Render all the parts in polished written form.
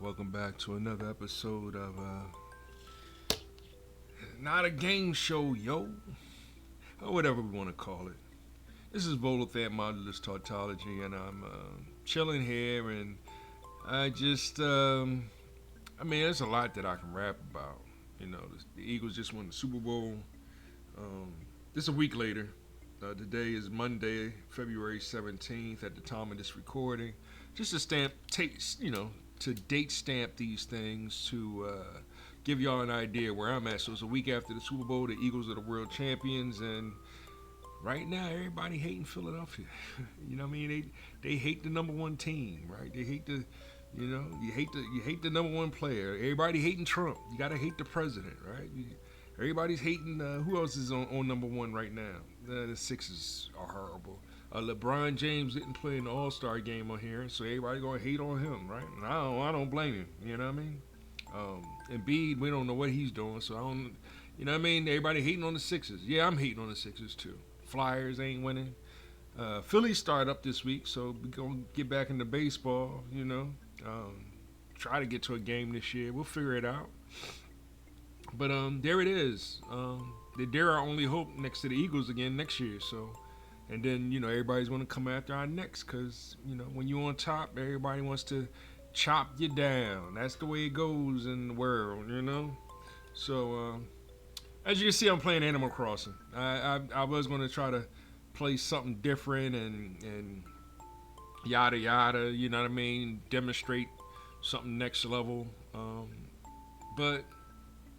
Welcome back to another episode of Not a Game Show, yo, or whatever we want to call it. This is Volothat Modulus Tautology, and I'm chilling here, and I just, there's a lot that I can rap about. You know, the Eagles just won the Super Bowl. This is a week later. Today is Monday, February 17th at the time of this recording. Just to date stamp these things to give y'all an idea where I'm at. So it's a week after the Super Bowl. The Eagles are the world champions, and right now everybody hating Philadelphia. You know what I mean? They hate the number one team, right? They hate you hate the number one player. Everybody hating Trump. You gotta hate the president, right? Everybody's hating. Who else is on number one right now? The Sixers are horrible. LeBron James didn't play in the All-Star game on here, so everybody gonna hate on him, right? And I don't blame him. You know what I mean? Embiid, we don't know what he's doing, so I don't. You know what I mean? Everybody hating on the Sixers. Yeah, I'm hating on the Sixers too. Flyers ain't winning. Philly start up this week, so we gonna get back into baseball. You know, try to get to a game this year. We'll figure it out. But there it is. They're our only hope next to the Eagles again next year. So, and then everybody's going to come after our necks because when you're on top, everybody wants to chop you down. That's the way it goes in the world, So, as you can see, I'm playing Animal Crossing. I was going to try to play something different and yada yada. You know what I mean? Demonstrate something next level. But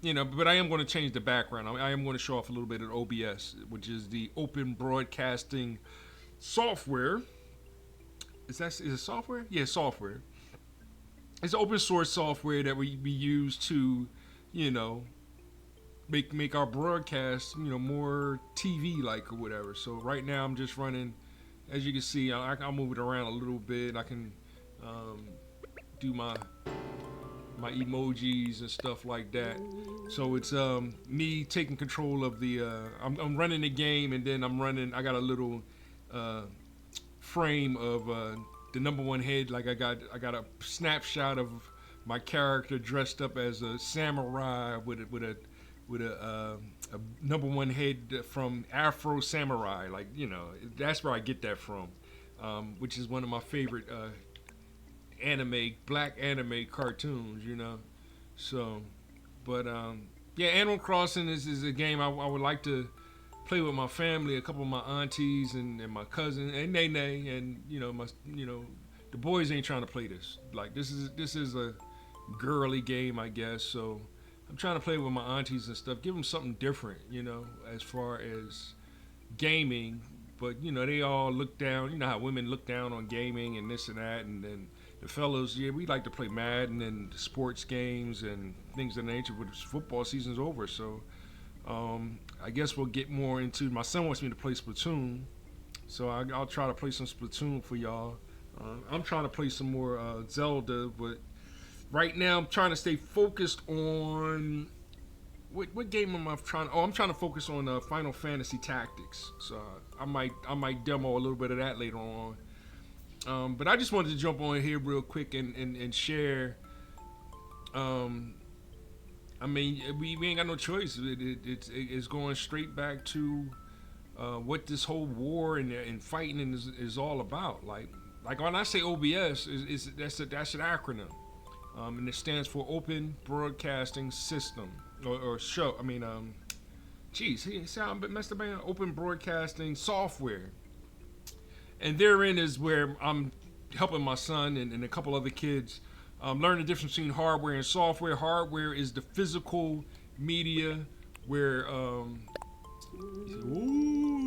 I am going to change the background. I am going to show off a little bit of OBS, which is the open broadcasting software. Is it software? Yeah, software. It's open source software that we use to, make our broadcast, more TV-like or whatever. So right now I'm just running, as you can see, I'll move it around a little bit. I can do my emojis and stuff like that. So it's me taking control of the I'm running the game, and then I got a little frame of the number one head. Like I got a snapshot of my character dressed up as a samurai with a number one head from Afro Samurai. Like, that's where I get that from, which is one of my favorite black anime cartoons, So, but Animal Crossing is a game I would like to play with my family, a couple of my aunties and my cousin and Nene, and the boys ain't trying to play this. Like, this is a girly game, I guess. So I'm trying to play with my aunties and stuff, give them something different, as far as gaming. But they all look down. You know how women look down on gaming and this and that, and then the fellas, we like to play Madden and sports games and things of that nature, but football season's over, so I guess we'll get more into. My son wants me to play Splatoon, so I'll try to play some Splatoon for y'all. I'm trying to play some more Zelda, but right now I'm trying to stay focused on what game am I trying? Oh, I'm trying to focus on Final Fantasy Tactics, so I might demo a little bit of that later on. But I just wanted to jump on here real quick and share. We ain't got no choice. It's going straight back to what this whole war and fighting is all about. Like when I say OBS, that's an acronym, and it stands for Open Broadcasting System or show. See, I messed up. Open Broadcasting Software. And therein is where I'm helping my son and a couple other kids learn the difference between hardware and software. Hardware is the physical media where,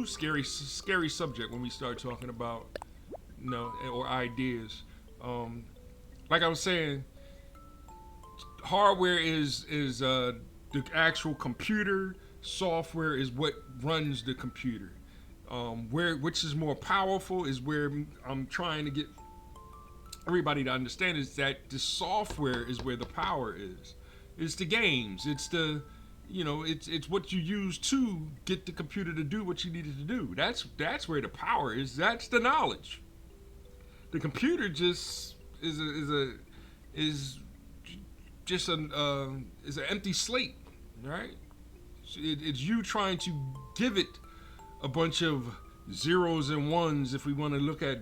scary subject when we start talking about, or ideas. Like I was saying, hardware is the actual computer. Software is what runs the computer. Which is more powerful is where I'm trying to get everybody to understand is that the software is where the power is. It's the games. It's the, it's what you use to get the computer to do what you need it to do. That's where the power is. That's the knowledge. The computer just is just is an empty slate, right? It's you trying to give it a bunch of zeros and ones if we want to look at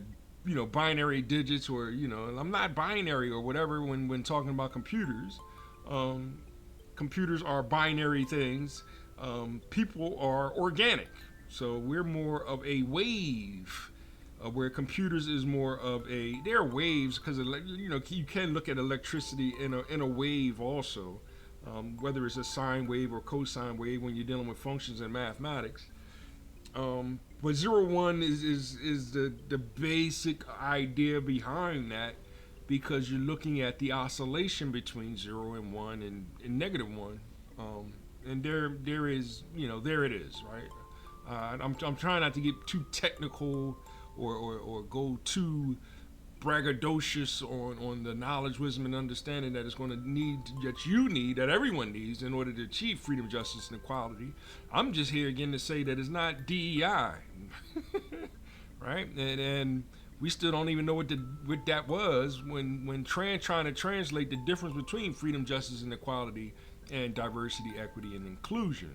binary digits, or I'm not binary or whatever when talking about computers. Computers are binary things. People are organic, so we're more of a wave, where computers is more of they're waves, because you can look at electricity in a wave also, whether it's a sine wave or cosine wave when you're dealing with functions in mathematics. But 0 1 is the basic idea behind that, because you're looking at the oscillation between 0 and 1 and negative 1. And there is, there it is, right? I'm trying not to get too technical or go too braggadocious on the knowledge, wisdom, and understanding that it's going to need, that everyone needs in order to achieve freedom, justice, and equality. I'm just here again to say that it's not DEI, right? And we still don't even know what that was when trying to translate the difference between freedom, justice, and equality, and diversity, equity, and inclusion.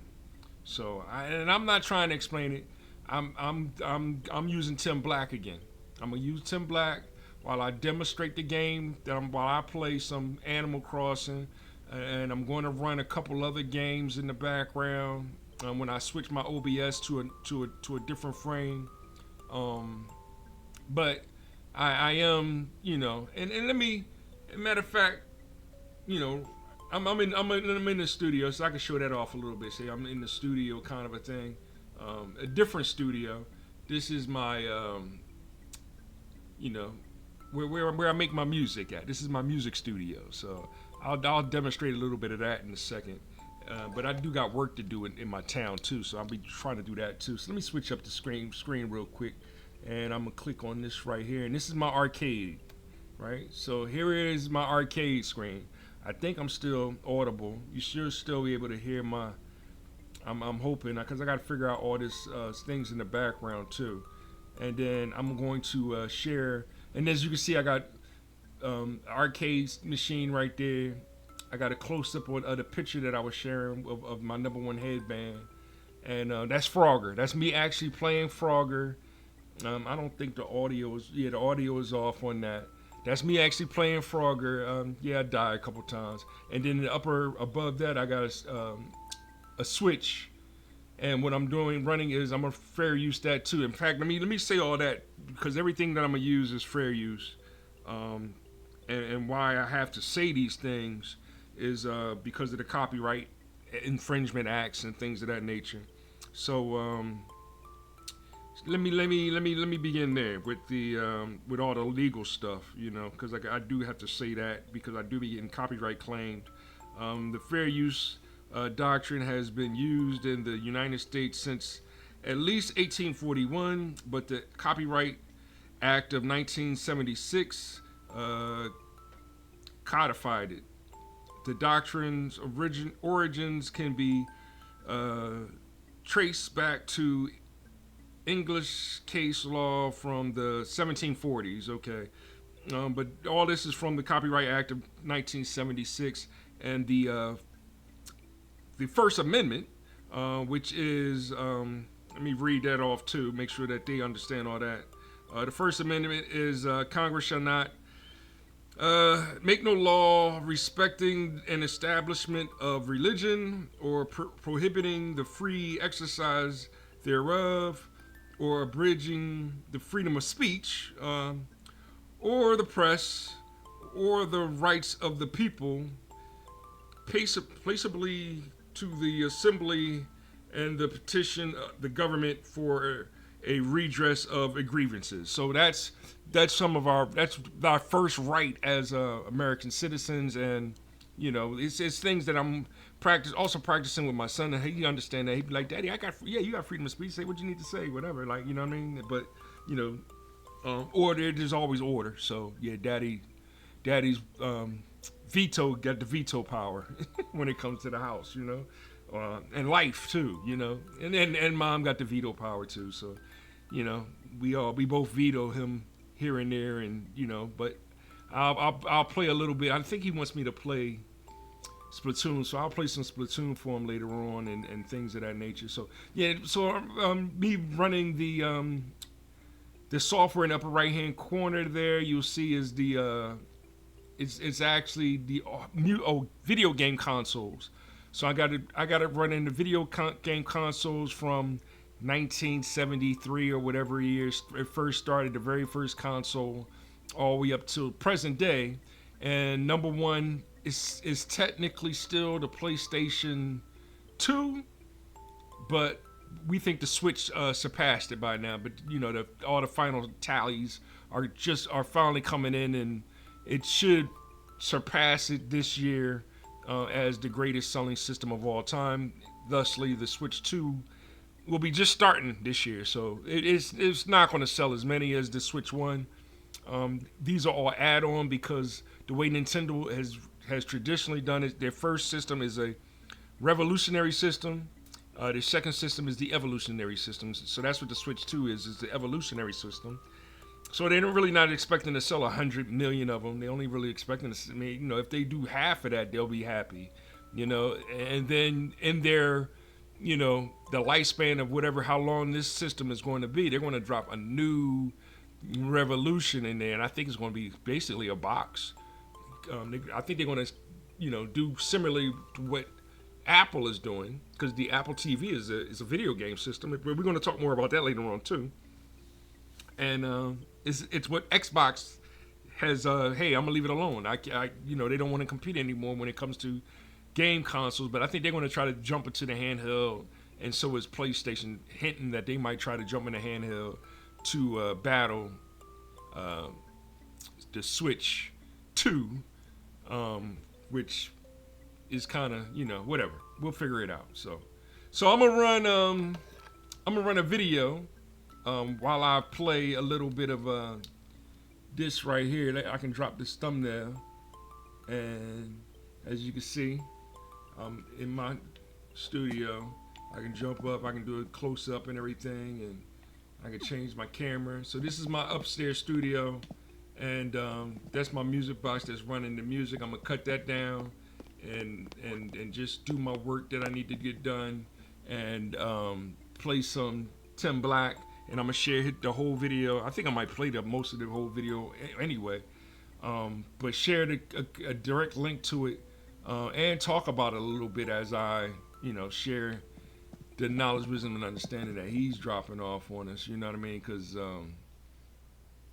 So, I'm not trying to explain it. I'm using Tim Black again. I'm gonna use Tim Black while I demonstrate the game. While I play some Animal Crossing, and I'm going to run a couple other games in the background when I switch my OBS to a different frame. But I am, and let me, matter of fact, I'm in the studio, so I can show that off a little bit. See, I'm in the studio, kind of a thing, a different studio. This is my, where I make my music at. This is my music studio, so I'll demonstrate a little bit of that in a second. But I do got work to do in my town too, so I'll be trying to do that too. So let me switch up the screen real quick, and I'm gonna click on this right here, and this is my arcade, right? So here is my arcade screen. I think I'm still audible. You should still be able to hear my. I'm hoping, because I got to figure out all this things in the background too, and then I'm going to share. And as you can see, I got arcade machine right there. I got a close up of the picture that I was sharing of my Number One Headband, and that's Frogger. That's me actually playing Frogger. I don't think the audio is off on that. That's me actually playing Frogger. I died a couple times. And then above that, I got a switch. And what I'm running is I'm gonna fair use that too. In fact, let me say all that, because everything that I'm gonna use is fair use. And why I have to say these things is because of the copyright infringement acts and things of that nature. So let me begin there with with all the legal stuff, because I do have to say that, because I do be getting copyright claimed. The fair use doctrine has been used in the United States since at least 1841, but the Copyright Act of 1976 codified it. The doctrine's origins can be traced back to English case law from the 1740s, okay? But all this is from the Copyright Act of 1976, and the First Amendment, which is, let me read that off too, make sure that they understand all that. The First Amendment is Congress shall not make no law respecting an establishment of religion or prohibiting the free exercise thereof, or abridging the freedom of speech, or the press, or the rights of the people, placeably to the assembly and the petition the government for a redress of grievances. So that's our first right as American citizens, and it's things that I'm also practicing with my son, and he understand that. He'd be like, "Daddy, you got freedom of speech. Say what you need to say, whatever." Like, you know what I mean? But order. There's always order. So yeah, Daddy's veto got the veto power when it comes to the house, and life too, and Mom got the veto power too. So, we both veto him here and there, and but I'll play a little bit. I think he wants me to play Splatoon. So I'll play some Splatoon for him later on and things of that nature. So yeah, so me running the software in the upper right hand corner there, you'll see is the it's actually the new video game consoles. So I got it running the video game consoles from 1973 or whatever years it first started, the very first console, all the way up to present day. And number one is technically still the PlayStation 2, but we think the Switch surpassed it by now. But you know, all the final tallies are finally coming in, and it should surpass it this year as the greatest selling system of all time. Thusly, the Switch 2 will be just starting this year, so it's not going to sell as many as the Switch 1. These are all add-on because the way Nintendo has traditionally done it, their first system is a revolutionary system. Their second system is the evolutionary system. So that's what the Switch 2 is the evolutionary system. So they're really not expecting to sell 100 million of them. They're only really expecting to, you know, if they do half of that, they'll be happy, you know. And then in their, you know, the lifespan of how long this system is going to be, they're going to drop a new revolution in there. And I think it's going to be basically a box. I think they're going to, you know, do similarly to what Apple is doing, because the Apple TV is a video game system. But we're going to talk more about that later on too. And it's what Xbox has. Hey, I'm gonna leave it alone. I you know, they don't want to compete anymore when it comes to game consoles. But I think they're going to try to jump into the handheld, and so is PlayStation, hinting that they might try to jump in the handheld to battle the Switch 2, which is kind of, you know, whatever. We'll figure it out. So I'm gonna run a video. While I play a little bit of this right here. I can drop this thumbnail, and as you can see, in my studio, I can jump up, I can do a close-up and everything, and I can change my camera. So this is my upstairs studio, and that's my music box that's running the music. I'm gonna cut that down and just do my work that I need to get done, and play some Tim Black. And I'm gonna share the whole video. I think I might play most of the whole video anyway, but share a direct link to it and talk about it a little bit as I, you know, share the knowledge, wisdom, and understanding that he's dropping off on us. You know what I mean? Because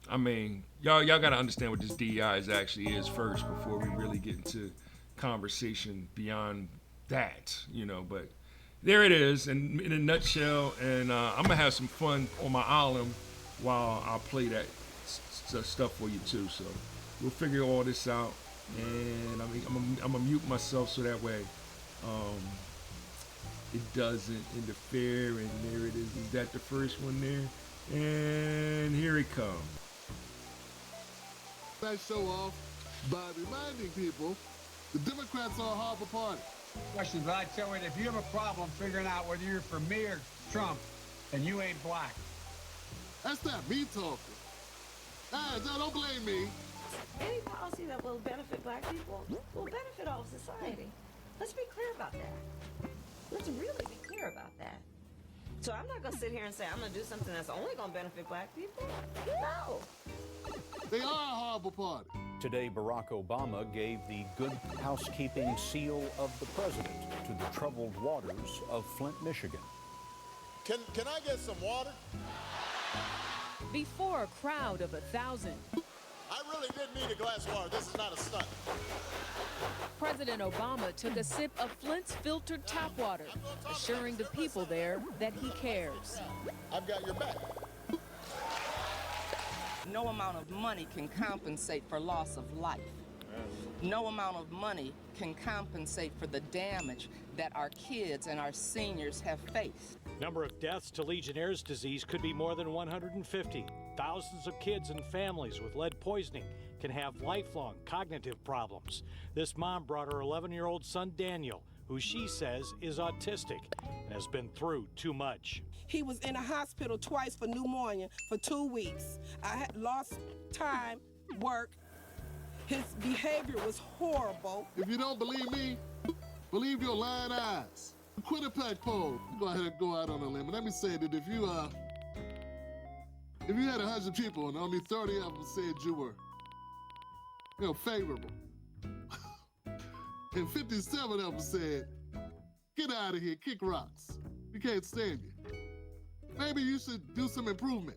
I mean, y'all gotta understand what this DEI actually is first before we really get into conversation beyond that. You know, but. There it is, in a nutshell, and I'm gonna have some fun on my island while I play that stuff for you too. So we'll figure all this out, and I'm gonna mute myself so that way it doesn't interfere. And there it is. Is that the first one there? And here it comes. I show off by reminding people the Democrats are a horrible party. Question, but I tell you, if you have a problem figuring out whether you're for me or Trump, then you ain't black. That's not me talking. Hey, don't blame me. Any policy that will benefit black people will benefit all of society. Let's be clear about that. Let's really be clear about that. So I'm not going to sit here and say I'm going to do something that's only going to benefit black people. No. They are a horrible party. Today, Barack Obama gave the Good Housekeeping Seal of the President to the troubled waters of Flint, Michigan. Can I get some water? Before a crowd of 1,000. I really did need a glass of water. This is not a stunt. President Obama took a sip of Flint's filtered tap water, assuring the people there that he cares. I've got your back. No amount of money can compensate for loss of life. No amount of money can compensate for the damage that our kids and our seniors have faced. Number of deaths to Legionnaire's disease could be more than 150. Thousands of kids and families with lead poisoning can have lifelong cognitive problems. This mom brought her 11-year-old son Daniel, who she says is autistic and has been through too much. He was in a hospital twice for pneumonia for 2 weeks. I had lost time, work. His behavior was horrible. If you don't believe me, believe your lying eyes. Quinnipiac poll. Go ahead and go out on a limb. And let me say that if you had 100 people and only 30 of them said you were, favorable, and 57 of them said, get out of here, kick rocks. We can't stand you. Maybe you should do some improvement.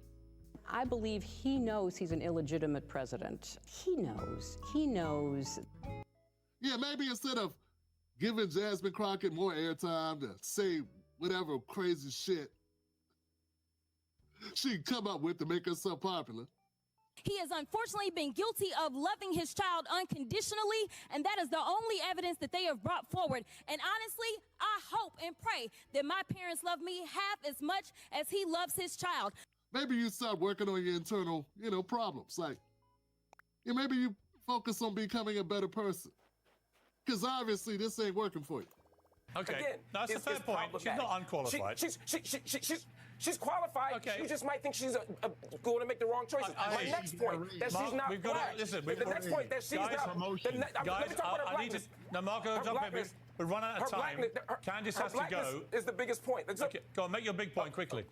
I believe he knows he's an illegitimate president. He knows. Yeah, maybe instead of giving Jasmine Crockett more airtime to say whatever crazy shit she'd come up with to make her so popular. He has unfortunately been guilty of loving his child unconditionally, and that is the only evidence that they have brought forward. And honestly, I hope and pray that my parents love me half as much as he loves his child. Maybe you start working on your internal, problems. Like, maybe you focus on becoming a better person. Because obviously this ain't working for you. Okay, again, that's a fair point. She's not unqualified. She's qualified. Okay. She just might think she's going to make the wrong choices. The next point that she's not black. The next point that she's not. Guys, I need to. No, Marco, jump in. We're running out of time. Candice has to go. Is the biggest point. Okay, go on, make your big point quickly.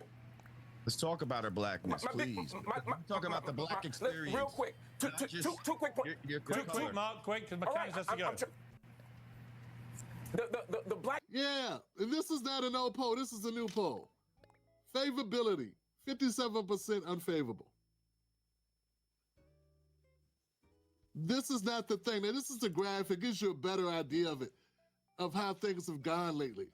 Let's talk about her blackness, please. Talk about the black experience. Real quick. Two quick points. Quick, Mark, quick, because Candice has to go. The black. Yeah, and this is not an old poll. This is a new poll. Favorability, 57% unfavorable. This is not the thing. Now, this is a graph. It gives you a better idea of how things have gone lately.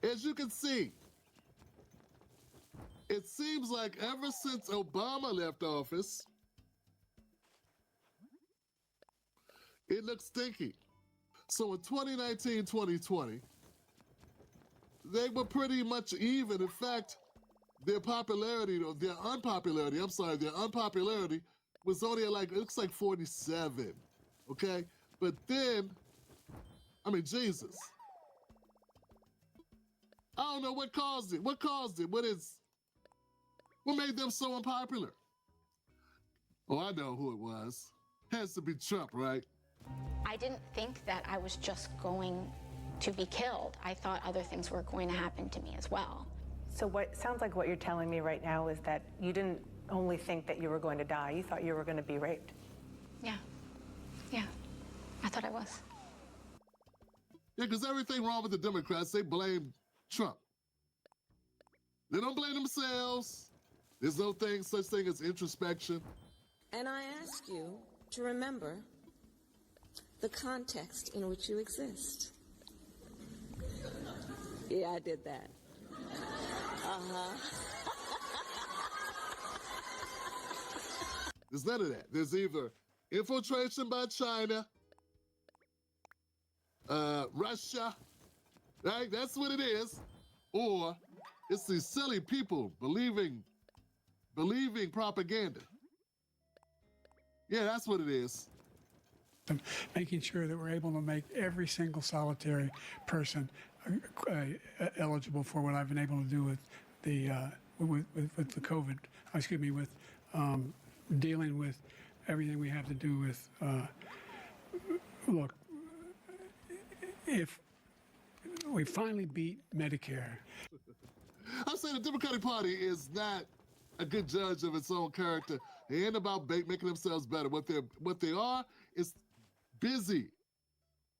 As you can see, it seems like ever since Obama left office, it looks stinky. So in 2019, 2020, they were pretty much even. In fact, their unpopularity was only at it looks like 47, okay? But then, Jesus. I don't know what caused it. What made them so unpopular? Oh, I know who it was. Has to be Trump, right? I didn't think that I was just going to be killed. I thought other things were going to happen to me as well. So what sounds like what you're telling me right now is that you didn't only think that you were going to die, you thought you were going to be raped. Yeah, I thought I was. Yeah, because everything wrong with the Democrats, they blame Trump. They don't blame themselves. There's no such thing as introspection. And I ask you to remember the context in which you exist. Yeah, I did that. There's none of that. There's either infiltration by China, Russia, right? That's what it is. Or it's these silly people believing propaganda. Yeah, that's what it is. Making sure that we're able to make every single solitary person eligible for what I've been able to do with the COVID. With dealing with everything we have to do with. Look, if we finally beat Medicare. I'm saying the Democratic Party is not a good judge of its own character. They ain't about making themselves better. What they are is busy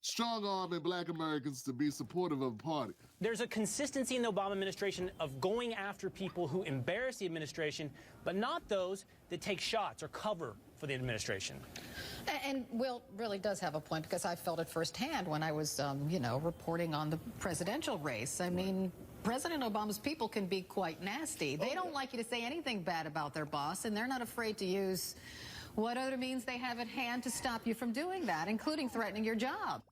strong-arming black Americans to be supportive of a party. There's a consistency in the Obama administration of going after people who embarrass the administration, but not those that take shots or cover for the administration. And Will really does have a point, because I felt it firsthand when I was, reporting on the presidential race. I mean, President Obama's people can be quite nasty. They don't like you to say anything bad about their boss, and they're not afraid to use what other means they have at hand to stop you from doing that, including threatening your job.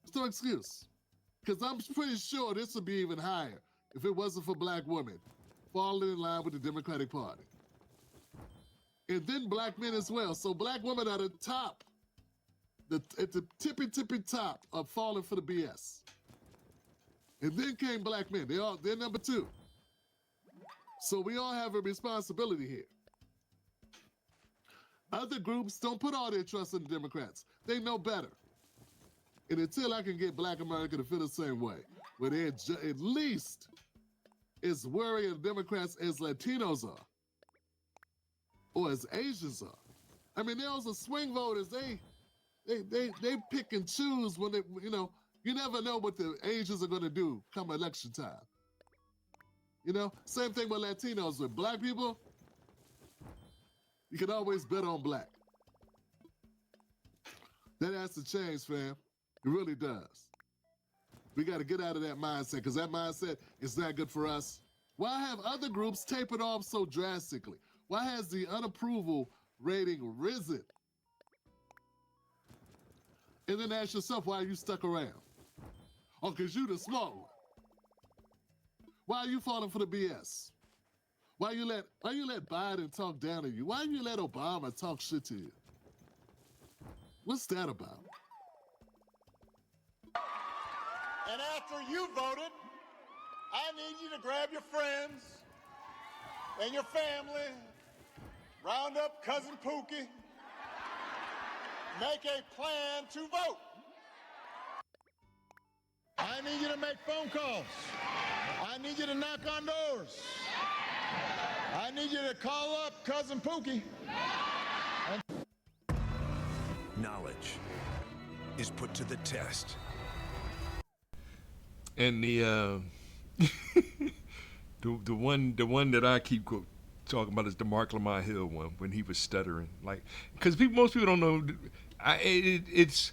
It's no excuse, because I'm pretty sure this would be even higher if it wasn't for black women falling in line with the Democratic Party. And then black men as well. So black women are the top, at the tippy top of falling for the BS. And then came black men. They're number two. So we all have a responsibility here. Other groups don't put all their trust in the Democrats. They know better. And until I can get Black America to feel the same way, where they're at least as worried of Democrats as Latinos are, or as Asians are. I mean, those are swing voters. They pick and choose when they, you never know what the Asians are going to do come election time. Same thing with Latinos. With Black people, you can always bet on Black. That has to change, fam. It really does. We got to get out of that mindset, because that mindset is not good for us. Why have other groups tapered off so drastically? Why has the unapproval rating risen? And then ask yourself, why are you stuck around? Oh, because you the smart one. Why are you falling for the BS? Why you let Biden talk down to you? Why you let Obama talk shit to you? What's that about? And after you voted, I need you to grab your friends and your family, round up Cousin Pookie, make a plan to vote. I need you to make phone calls. I need you to knock on doors. I need you to call up Cousin Pookie. Knowledge is put to the test. And the one that I keep talking about is the Mark Lamont Hill one, when he was stuttering, because most people don't know. It's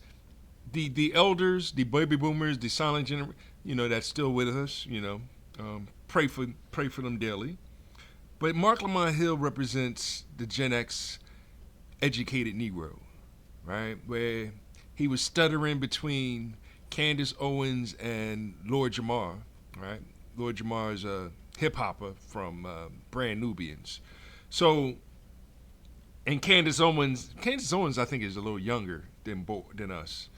the elders, the baby boomers, the silent generation, that's still with us. Pray for them daily. But Mark Lamont Hill represents the Gen X educated Negro, right? Where he was stuttering between Candace Owens and Lord Jamar, right? Lord Jamar is a hip hopper from Brand Nubians. So, and Candace Owens, I think, is a little younger than us.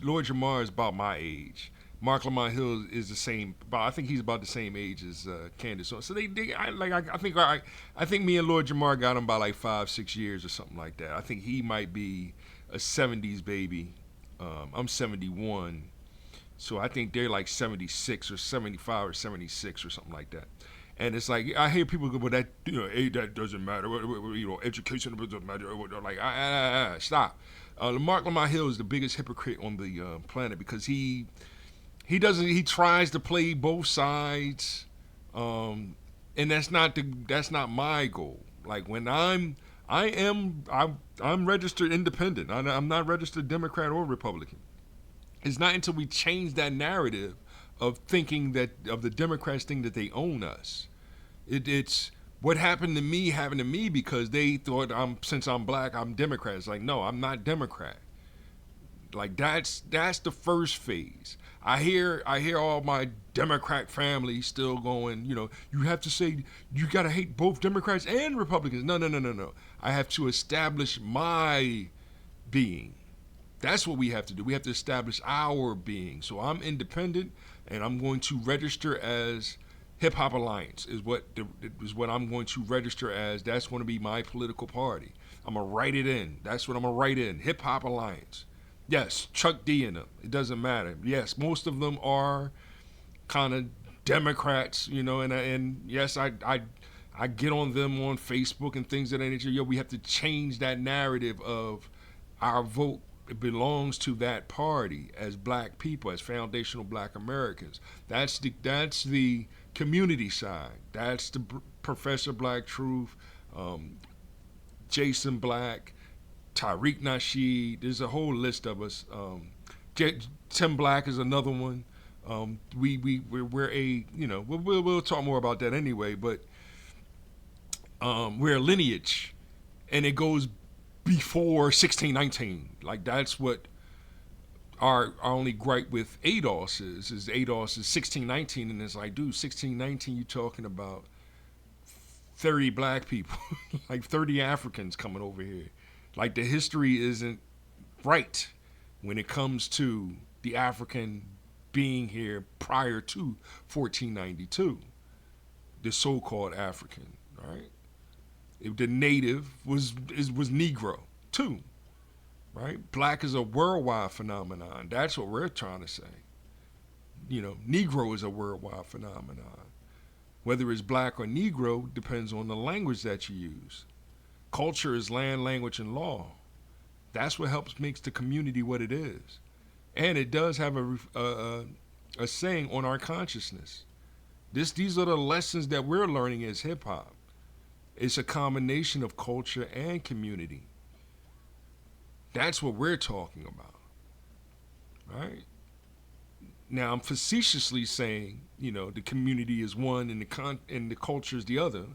Lord Jamar is about my age. Mark Lamont Hill is the same. I think he's about the same age as Candace Owens. So I think me and Lord Jamar got him by 5-6 years or something like that. I think he might be a 70s baby. I'm 71, so I think they're 76 or 75 or 76 or something like that. And it's I hear people go, "But that that doesn't matter. Education doesn't matter." Stop. Mark Lamont Hill is the biggest hypocrite on the planet, because he tries to play both sides, and that's not my goal. When I'm registered independent. I'm not registered Democrat or Republican. It's not until we change that narrative of thinking of the Democrats think that they own us. It's what happened to me because they thought since I'm Black, I'm Democrat. It's no, I'm not Democrat. That's the first phase. I hear all my Democrat family still going, you have to say you got to hate both Democrats and Republicans. No. I have to establish my being. That's what we have to do. We have to establish our being. So I'm independent, and I'm going to register as Hip Hop Alliance is what I'm going to register as. That's going to be my political party. I'm going to write it in. That's what I'm going to write in. Hip Hop Alliance. Yes, Chuck D in them. It doesn't matter. Yes, most of them are kind of Democrats, and yes, I get on them on Facebook and things of that nature. We have to change that narrative of our vote belongs to that party as Black people, as foundational Black Americans. That's the community side. That's the Professor Black Truth, Jason Black, Tariq Nasheed. There's a whole list of us. Tim Black is another one. We're a we'll talk more about that anyway. But we're a lineage, and it goes before 1619. That's what our only gripe with ADOS is ADOS is 1619, and it's dude, 1619, you talking about 30 Black people, 30 Africans coming over here. The history isn't right when it comes to the African being here prior to 1492, the so-called African, right? The native was Negro too, right? Black is a worldwide phenomenon. That's what we're trying to say. Negro is a worldwide phenomenon. Whether it's black or Negro depends on the language that you use. Culture is land, language, and law. That's what makes the community what it is. And it does have a saying on our consciousness. These are the lessons that we're learning as hip hop. It's a combination of culture and community. That's what we're talking about, right? Now I'm facetiously saying, the community is one and the culture is the other,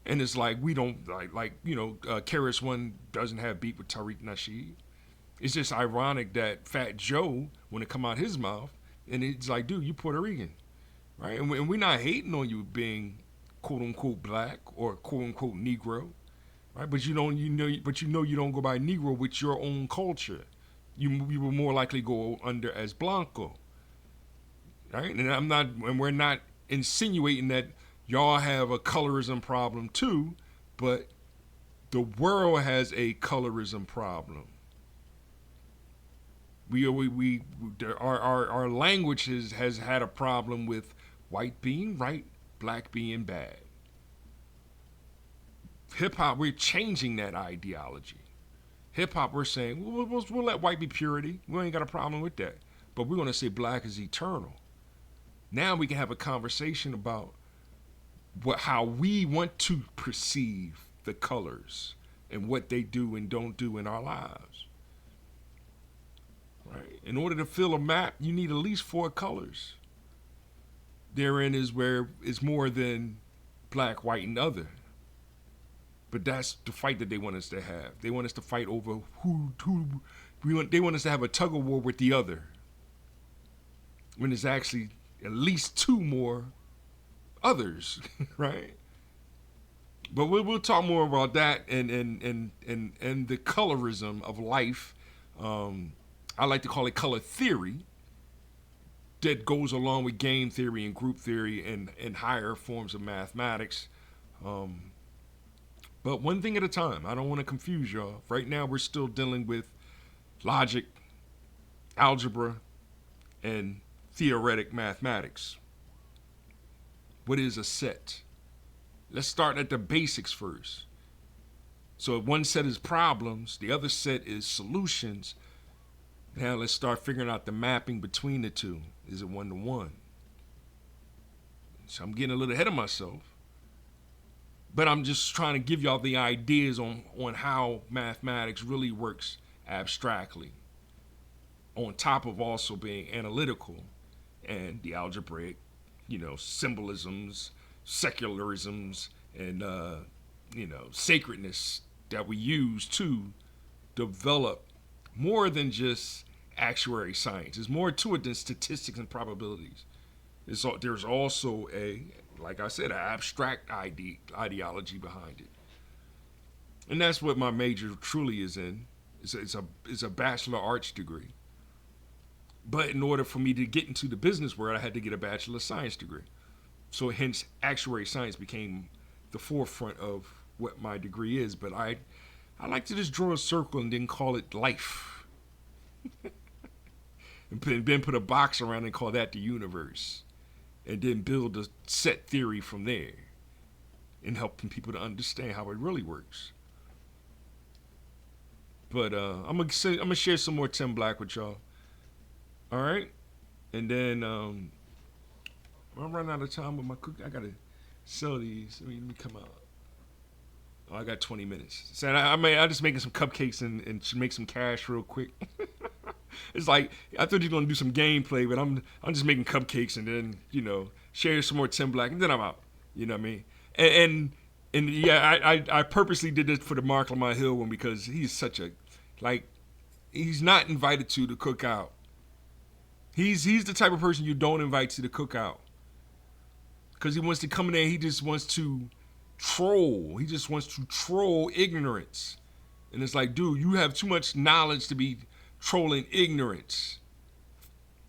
and it's like we don't Karis One doesn't have beef with Tariq Nasheed. It's just ironic that Fat Joe, when it come out his mouth, and it's like, dude, you Puerto Rican, right? And we're not hating on you being quote unquote black or quote unquote Negro, right? But you don't go by Negro with your own culture. You will more likely go under as Blanco, right? And we're not insinuating that y'all have a colorism problem too, but the world has a colorism problem. Our language has had a problem with white being right, black being bad. Hip hop, we're changing that ideology. Hip hop, we're saying we'll let white be purity. We ain't got a problem with that. But we're going to say black is eternal. Now we can have a conversation about how we want to perceive the colors and what they do and don't do in our lives. Right? In order to fill a map, you need at least 4 colors. Therein is where it's more than black, white, and other. But that's the fight that they want us to have. They want us to fight over they want us to have a tug of war with the other. When there's actually at least 2 more others, right? But we'll talk more about that and the colorism of life. I like to call it color theory. That goes along with game theory and group theory and higher forms of mathematics. But one thing at a time. I don't want to confuse y'all. Right now we're still dealing with logic, algebra, and theoretic mathematics. What is a set? Let's start at the basics first. So if one set is problems, the other set is solutions. Now let's start figuring out the mapping between the two. Is it 1-to-1? So I'm getting a little ahead of myself. But I'm just trying to give y'all the ideas on how mathematics really works abstractly. On top of also being analytical and the algebraic, symbolisms, secularisms, and, sacredness that we use to develop more than just actuary science. There's more to it than statistics and probabilities. There's also like I said, an abstract ideology behind it. And that's what my major truly is in. It's a Bachelor of Arts degree. But in order for me to get into the business world, I had to get a Bachelor of Science degree. So hence, actuary science became the forefront of what my degree is. But I like to just draw a circle and then call it life. And then put a box around and call that the universe. And then build a set theory from there. And helping people to understand how it really works. But I'm gonna share some more Tim Black with y'all. All right, and then I'm running out of time with my cook. I gotta sell these. Let me come out. Oh, I got 20 minutes. So I just making some cupcakes and make some cash real quick. It's like I thought you were gonna do some gameplay, but I'm just making cupcakes and then share some more Tim Black and then I'm out. You know what I mean? And yeah, I purposely did this for the Mark Lamont Hill one because he's such a he's not invited to the cookout. He's the type of person you don't invite to the cookout. Because he wants to come in there, he just wants to troll. He just wants to troll ignorance. And it's like, dude, you have too much knowledge to be trolling ignorance.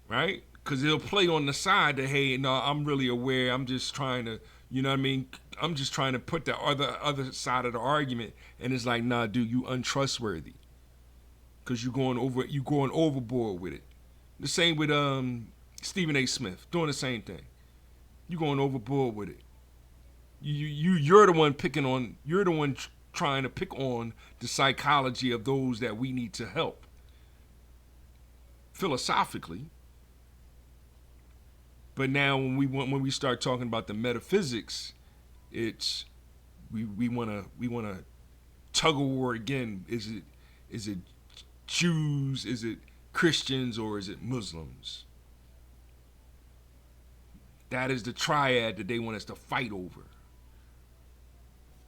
Right? Because he'll play on the side that, hey, no, I'm really aware. I'm just trying to, you know what I mean, I'm just trying to put the other side of the argument, and it's like, nah, dude, you untrustworthy, because you're going overboard with it. The same with Stephen A. Smith doing the same thing. You're going overboard with it. You're the one picking on. You're the one trying to pick on the psychology of those that we need to help. Philosophically. But now when we start talking about the metaphysics, it's we wanna tug of war again. Is it Jews? Is it Christians, or is it Muslims? That is the triad that they want us to fight over.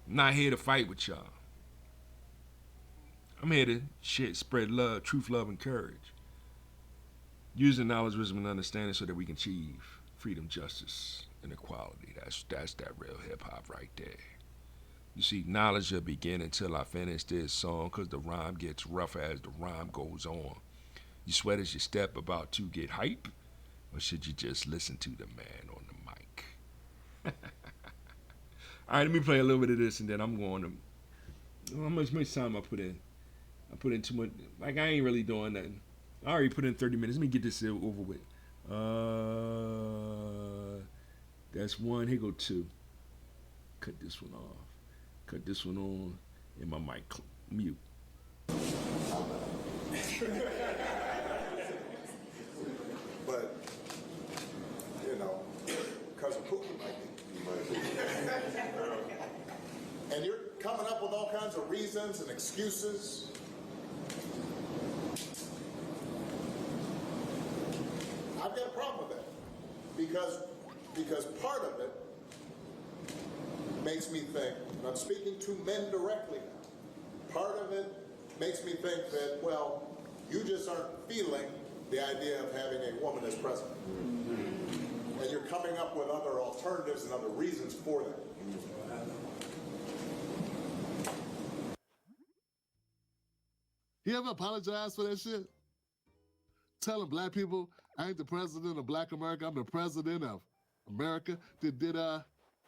I'm not here to fight with y'all. I'm here to spread love, truth, love, and courage. Using knowledge, wisdom, and understanding so that we can achieve freedom, justice, and equality. That's that real hip-hop right there. You see, knowledge will begin until I finish this song, because the rhyme gets rougher as the rhyme goes on. You sweat as you step about to get hype, or should you just listen to the man on the mic? All right, let me play a little bit of this, and then I'm going to... How much time I put in? I put in too much. Like, I ain't really doing nothing. I already put in 30 minutes. Let me get this over with. That's one. Here go two. Cut this one off. Cut this one on. And my mic mute. But, you know, Cousin Pookie might be. And you're coming up with all kinds of reasons and excuses. I've got a problem with that. Because part of it makes me think, and I'm speaking to men directly now, part of it makes me think that, well, you just aren't feeling the idea of having a woman as president. And you're coming up with other alternatives and other reasons for that. You ever apologize for that shit? Telling black people, I ain't the president of Black America, I'm the president of America. Did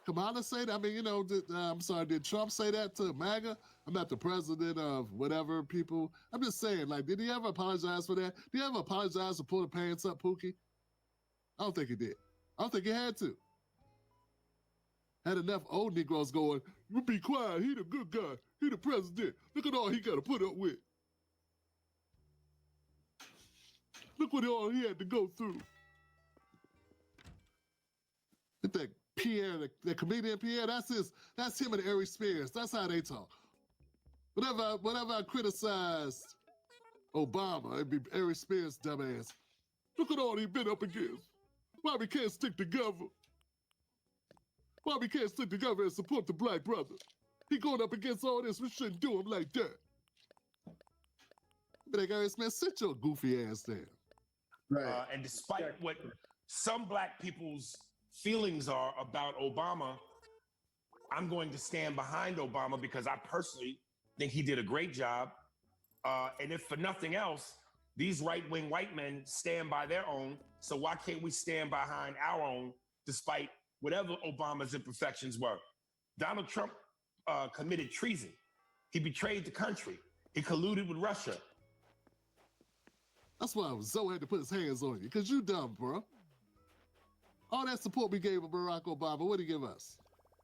Kamala say that? I mean, you know, did Trump say that to MAGA? I'm not the president of whatever people. I'm just saying, like, did he ever apologize for that? Did he ever apologize for pulling pants up, Pookie? I don't think he did. I don't think he had to. Had enough old Negroes going, you be quiet, he the good guy, he the president. Look at all he got to put up with. Look what all he had to go through. That Pierre, the comedian Pierre, that's him and Ari Spears. That's how they talk. Whenever I criticized Obama, it'd be Ari Spears' dumbass. Look at all he's been up against. Why we can't stick together? Why we can't stick together and support the black brother? He going up against all this, we shouldn't do him like that. But like Ari Spears, sit your goofy ass down. Right. And despite what some black people's feelings are about Obama, I'm going to stand behind Obama because I personally think he did a great job. And if for nothing else, these right-wing white men stand by their own. So why can't we stand behind our own despite whatever Obama's imperfections were? Donald Trump committed treason. He betrayed the country. He colluded with Russia. That's why Zoe had to put his hands on you, because you dumb, bro. All that support we gave Barack Obama, what did he give us?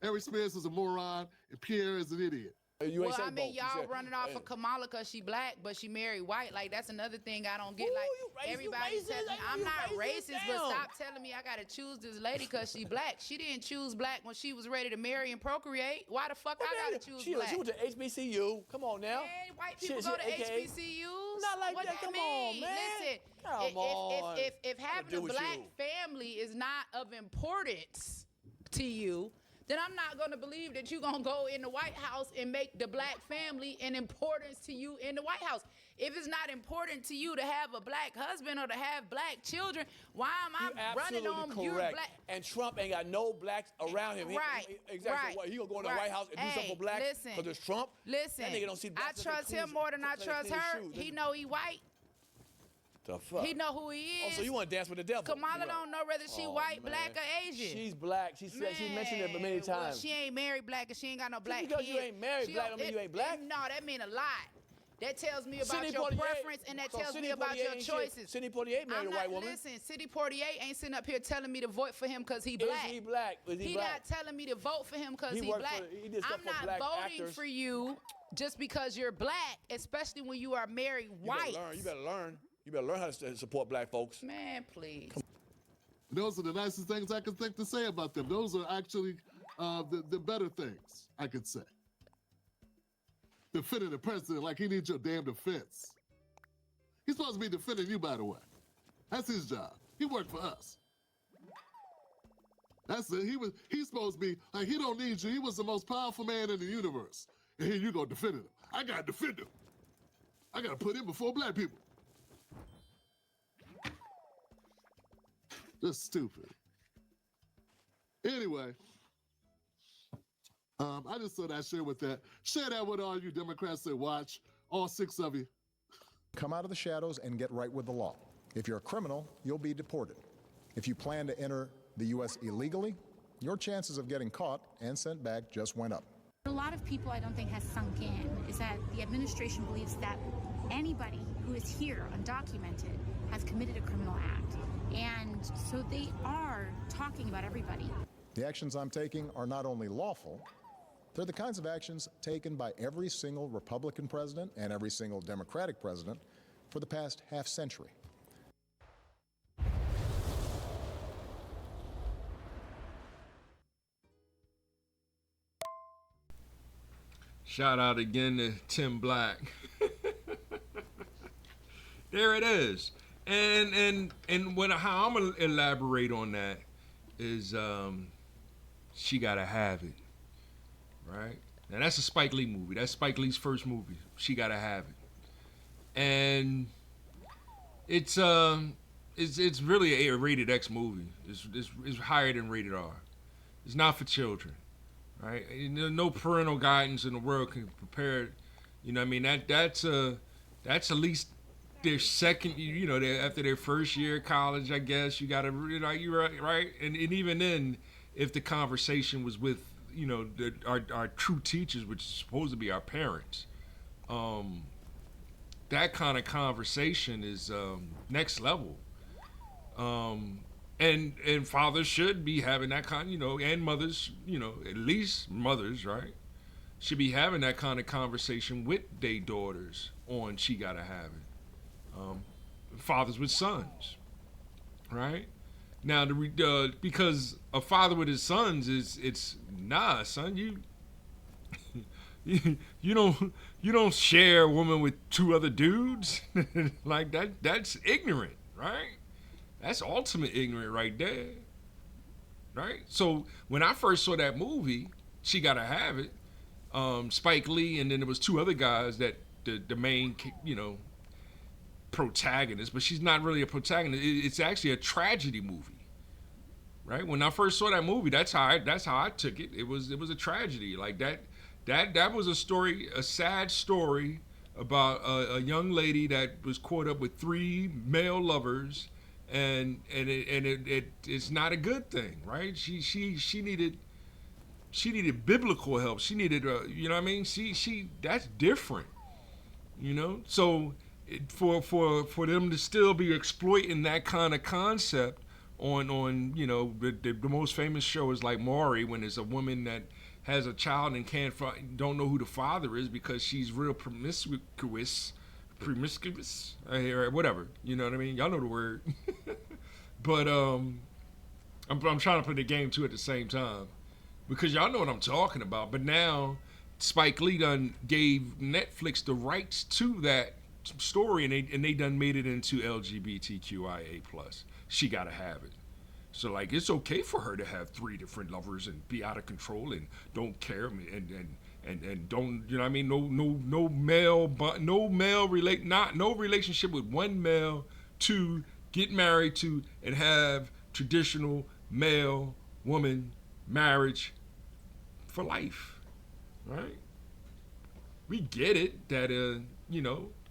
Ari Spears is a moron, and Pierre is an idiot. Well, I mean, y'all running off of Kamala because she black, but she married white. Like, that's another thing I don't get. Like, everybody says, I'm not racist, but stop telling me I got to choose this lady because she black. She didn't choose black when she was ready to marry and procreate. Why the fuck I got to choose black? She went to HBCU. Come on now. Hey, white people go to HBCUs. Not like what that. Come on, man. Listen, come on. If having a black family is not of importance to you, then I'm not going to believe that you're going to go in the White House and make the black family an importance to you in the White House. If it's not important to you to have a black husband or to have black children, why am I running on you black? And Trump ain't got no blacks around him. Right. Exactly. What? He going to go in the White House and do something for blacks? Because it's Trump? Listen, that nigga don't see I trust him more than I trust her. He know he white. The fuck? He know who he is. Oh, so you want to dance with the devil? Kamala don't know whether she white, black, or Asian. She's black. She mentioned it many times. Well, she ain't married black and she ain't got no black because kids. you ain't married black don't mean you ain't black. No, that mean a lot. That tells me about your preference, and that tells me about your choices. Sidney Poitier married a white woman. Listen, Sidney Poitier ain't sitting up here telling me to vote for him because he black. Is he black? He not telling me to vote for him because he black. I'm not voting for you just because you're black, especially when you are married white. You better learn. You better learn how to support black folks. Man, please. Those are the nicest things I can think to say about them. Those are actually the better things I could say. Defending the president like he needs your damn defense. He's supposed to be defending you, by the way. That's his job. He worked for us. That's it. He's supposed to be like, he don't need you. He was the most powerful man in the universe. And here you go defending him. I gotta defend him. I gotta put him before black people. Just stupid. Anyway, I just thought I'd share with that. Share that with all you Democrats that watch, all 6 of you. Come out of the shadows and get right with the law. If you're a criminal, you'll be deported. If you plan to enter the U.S. illegally, your chances of getting caught and sent back just went up. A lot of people I don't think has sunk in is that the administration believes that anybody who is here undocumented has committed a criminal act. And so they are talking about everybody. The actions I'm taking are not only lawful, they're the kinds of actions taken by every single Republican president and every single Democratic president for the past half century. Shout out again to Tim Black. There it is. And how I'm gonna elaborate on that is She Gotta Have It, right? Now that's a Spike Lee movie. That's Spike Lee's first movie. She Gotta Have It, and it's really a rated X movie. It's higher than rated R. It's not for children, right? No parental guidance in the world can prepare. You know what I mean? That's at least their second, after their first year of college, I guess. You gotta, you're right, and even then, if the conversation was with, our true teachers, which is supposed to be our parents, that kind of conversation is next level. And fathers should be having that kind, and mothers, at least mothers, right, should be having that kind of conversation with their daughters on She Gotta Have It. Fathers with sons, right? Now, because a father with his sons it's nah, son, you don't share a woman with 2 other dudes like that. That's ignorant, right? That's ultimate ignorant right there, right? So when I first saw that movie, She Gotta Have It, Spike Lee, and then there was 2 other guys that the main, protagonist, but she's not really a protagonist. It's actually a tragedy movie, right? When I first saw that movie, that's how I took it. It was a tragedy, like that was a story, a sad story about a young lady that was caught up with 3 male lovers, and it's not a good thing, right? She needed biblical help. She needed you know what I mean? She that's different, so. For them to still be exploiting that kind of concept on the most famous show is like Maury, when there's a woman that has a child and don't know who the father is because she's real promiscuous, whatever, you know what I mean? Y'all know the word. But I'm trying to put the game too at the same time because y'all know what I'm talking about. But now Spike Lee done gave Netflix the rights to that story, and they done made it into LGBTQIA+. She Gotta Have It. So like it's okay for her to have 3 different lovers and be out of control and don't care and don't, you know what I mean? No relationship with one male to get married to and have traditional male woman marriage for life, right? We get it that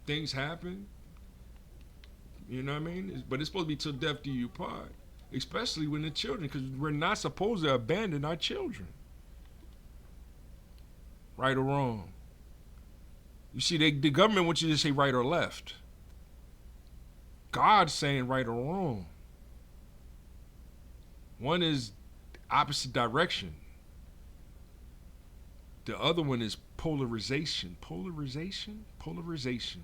things happen. You know what I mean? But it's supposed to be till death do you part, especially when the children, because we're not supposed to abandon our children. Right or wrong? You see, the government wants you to say right or left. God's saying right or wrong. One is opposite direction. The other one is polarization. Polarization? Polarized.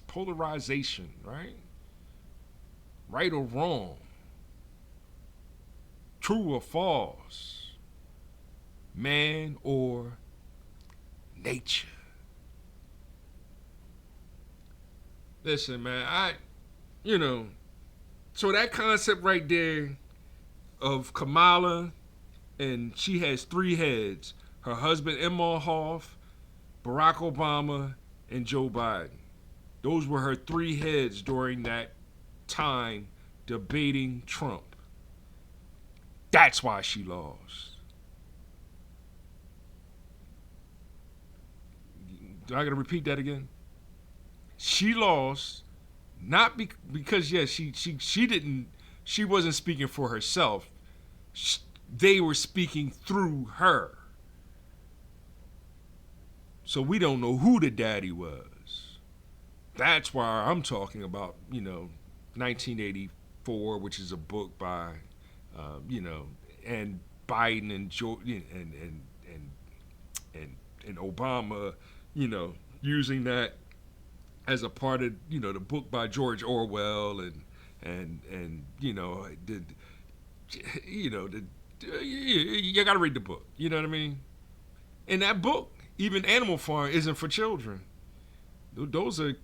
Polarization, right? Right or wrong. True or false. Man or nature. Listen, man, so that concept right there of Kamala, and she has 3 heads. Her husband, Imhoff, Barack Obama, and Joe Biden. Those were her 3 heads during that time debating Trump. That's why she lost. Do I got to repeat that again? She lost not because she wasn't speaking for herself. They were speaking through her. So we don't know who the daddy was. That's why I'm talking about, 1984, which is a book by, and Biden and Joe and Obama, using that as a part of, the book by George Orwell and you gotta read the book. You know what I mean? In that book, even Animal Farm isn't for children. Those are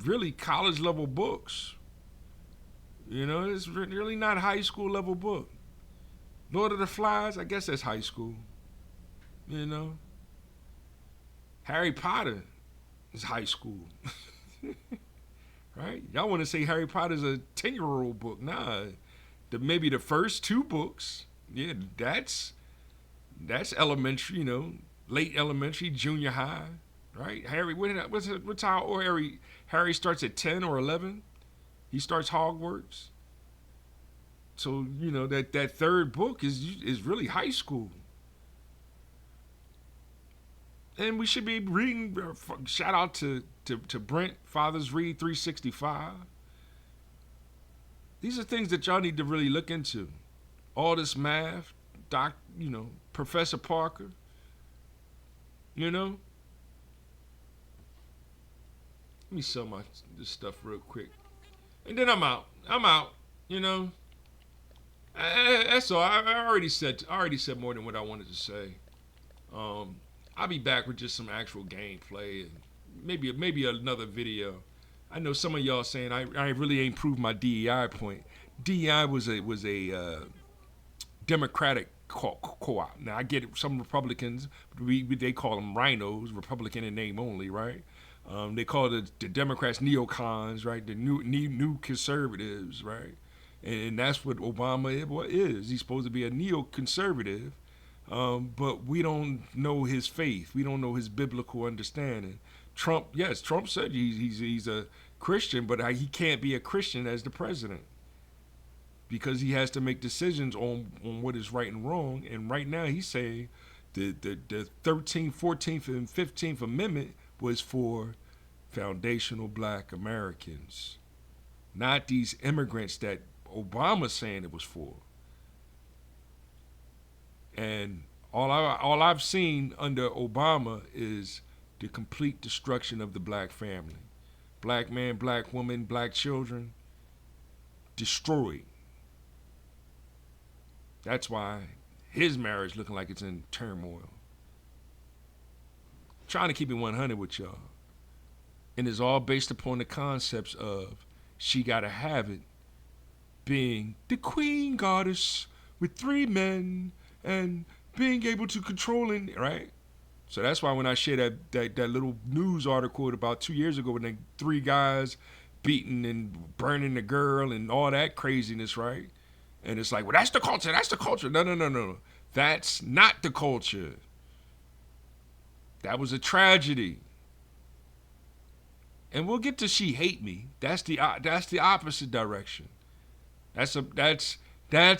really college level books. It's really not high school level book. Lord of the Flies, I guess that's high school. Harry Potter is high school. Right? Y'all want to say Harry Potter's a 10-year-old book. Nah. Maybe the first 2 books, yeah, that's elementary, late elementary, junior high, right? Harry, what's how old Harry starts at 10 or 11? He starts Hogwarts. So, that 3rd book is really high school. And we should be reading, shout out to Brent, Fathers Read 365. These are things that y'all need to really look into. All this math, Professor Parker, Let me sell this stuff real quick. And then I'm out, That's all. I already said more than what I wanted to say. I'll be back with just some actual gameplay and maybe another video. I know some of y'all saying I really ain't proved my DEI point. DEI was a Democratic co-op. Now I get it, some Republicans, they call them rhinos, Republican in name only, right? They call the Democrats neocons, right? The new conservatives, right? And that's what Obama is. He's supposed to be a neoconservative, but we don't know his faith. We don't know his biblical understanding. Trump said he's a Christian, but he can't be a Christian as the president because he has to make decisions on what is right and wrong. And right now he's saying the 13th, 14th, and 15th Amendment was for foundational Black Americans, not these immigrants that Obama's saying it was for. And all I've seen under Obama is the complete destruction of the Black family. Black man, Black woman, Black children, destroyed. That's why his marriage looking like it's in turmoil. Trying to keep it 100 with y'all. And it's all based upon the concepts of she gotta have it being the queen goddess with 3 men and being able to control it, right? So that's why when I shared that little news article about 2 years ago when the 3 guys beating and burning the girl and all that craziness, right? And it's like, well, that's the culture. No. That's not the culture. That was a tragedy. And we'll get to she hate me. That's the opposite direction. That's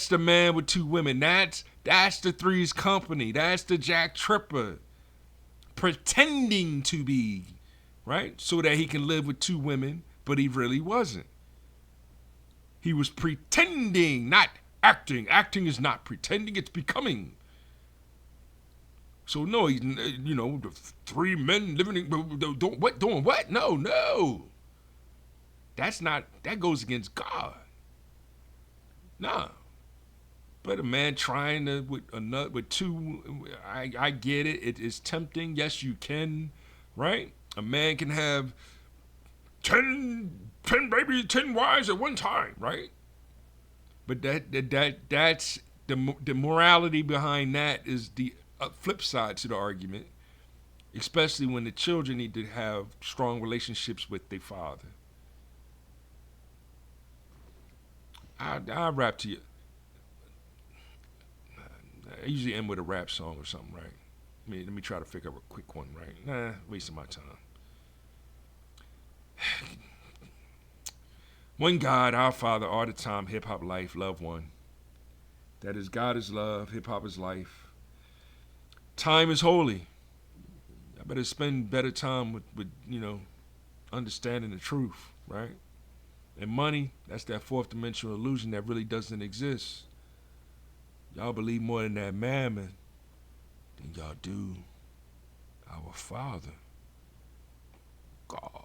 the man with two women. That's the Three's Company. That's the Jack Tripper pretending to be, right? So that he can live with two women, but he really wasn't. He was pretending, not acting. Acting is not pretending, it's becoming. So no, he's, the three men living doing what? No. That goes against God. Nah. But a man trying to with two, I get it. It is tempting. Yes, you can, right? A man can have 10 babies, 10 wives at one time, right? But that's the morality behind that is the flip side to the argument, especially when the children need to have strong relationships with their father. I'll rap to you. I usually end with a rap song or something, right? Let me try to figure out a quick one, right? Nah, wasting my time. One God, our Father, all the time, hip-hop life, love one. That is, God is love, hip-hop is life. Time is holy. I better spend better time with understanding the truth, right? And money, that's that fourth dimensional illusion that really doesn't exist. Y'all believe more in that mammon than y'all do our Father, God.